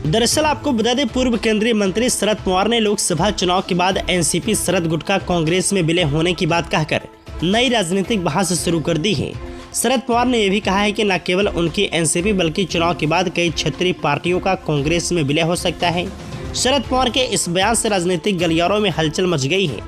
दरअसल आपको बता दें, पूर्व केंद्रीय मंत्री शरद पवार ने लोकसभा चुनाव के बाद एनसीपी शरद गुट का कांग्रेस में विलय होने की बात कहकर नई राजनीतिक बहस शुरू कर दी है। शरद पवार ने यह भी कहा है कि न केवल उनकी एनसीपी बल्कि चुनाव के बाद कई क्षेत्रीय पार्टियों का कांग्रेस में विलय हो सकता है। शरद पवार के इस बयान से राजनीतिक गलियारों में हलचल मच गई है।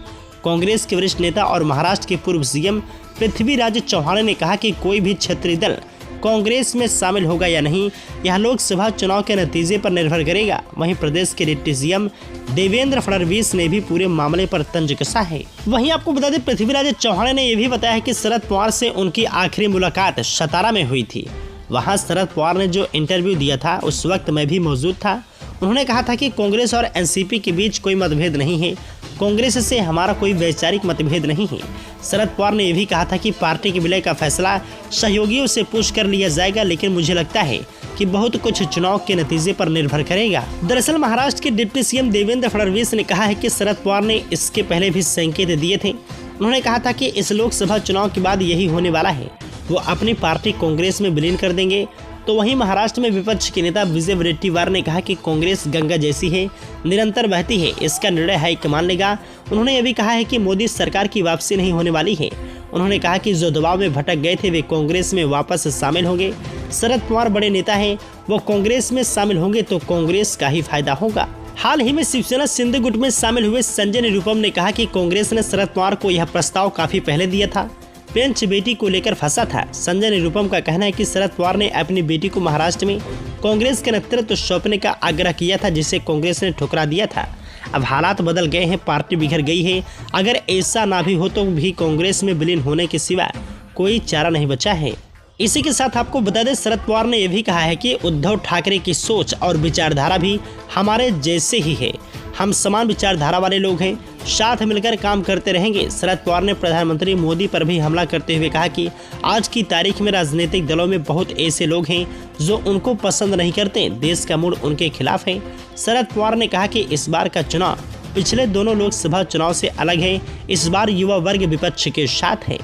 कांग्रेस के वरिष्ठ नेता और महाराष्ट्र के पूर्व सीएम पृथ्वीराज चौहान ने कहा कि कोई भी क्षेत्रीय दल कांग्रेस में शामिल होगा या नहीं, यह लोकसभा चुनाव के नतीजे पर निर्भर करेगा। वहीं प्रदेश के डिप्टी सीएम देवेंद्र फडणवीस ने भी पूरे मामले पर तंज कसा है। वहीं आपको बता दें, पृथ्वीराज चौहान ने यह भी बताया कि शरद पवार से उनकी आखिरी मुलाकात सतारा में हुई थी। वहां शरद पवार ने जो इंटरव्यू दिया था उस वक्त मैं भी मौजूद था। उन्होंने कहा था कि कांग्रेस और एनसीपी के बीच कोई मतभेद नहीं है, कांग्रेस से हमारा कोई वैचारिक मतभेद नहीं है। शरद पवार ने यह भी कहा था कि पार्टी के विलय का फैसला सहयोगियों से पूछ कर लिया जाएगा, लेकिन मुझे लगता है कि बहुत कुछ चुनाव के नतीजे पर निर्भर करेगा। दरअसल महाराष्ट्र के डिप्टी सीएम देवेंद्र फडणवीस ने कहा है कि शरद पवार ने इसके पहले भी संकेत दिए थे। उन्होंने कहा था कि इस लोकसभा चुनाव के बाद यही होने वाला है, वो अपनी पार्टी कांग्रेस में विलीन कर देंगे। तो वहीं महाराष्ट्र में विपक्ष के नेता विजय वडेट्टीवार ने कहा कि कांग्रेस गंगा जैसी है, निरंतर बहती है, इसका निर्णय हाईकमान लेगा। उन्होंने यह भी कहा है कि मोदी सरकार की वापसी नहीं होने वाली है। उन्होंने कहा कि जो दबाव में भटक गए थे वे कांग्रेस में वापस शामिल होंगे। शरद पवार बड़े नेता हैं, वो कांग्रेस में शामिल होंगे तो कांग्रेस का ही फायदा होगा। हाल ही में शिवसेना शिंदे गुट में शामिल हुए संजय निरुपम ने कहा कि कांग्रेस ने शरद पवार को यह प्रस्ताव काफी पहले दिया था, पेंच बेटी को लेकर फंसा था। संजय निरुपम का कहना है कि शरद पवार ने अपनी बेटी को महाराष्ट्र में कांग्रेस के नेतृत्व सौंपने का आग्रह किया था, जिसे कांग्रेस ने ठुकरा दिया था। अब हालात बदल गए हैं, पार्टी बिखर गई है। अगर ऐसा ना भी हो तो भी कांग्रेस में विलीन होने के सिवा कोई चारा नहीं बचा है। इसी के साथ आपको बता दें, शरद पवार ने यह भी कहा है कि उद्धव ठाकरे की सोच और विचारधारा भी हमारे जैसे ही है। हम समान विचारधारा वाले लोग हैं, साथ मिलकर काम करते रहेंगे। शरद पवार ने प्रधानमंत्री मोदी पर भी हमला करते हुए कहा कि आज की तारीख में राजनीतिक दलों में बहुत ऐसे लोग हैं जो उनको पसंद नहीं करते, देश का मूड उनके खिलाफ है। शरद पवार ने कहा कि इस बार का चुनाव पिछले दोनों लोकसभा चुनाव से अलग है। इस बार युवा वर्ग विपक्ष के साथ है।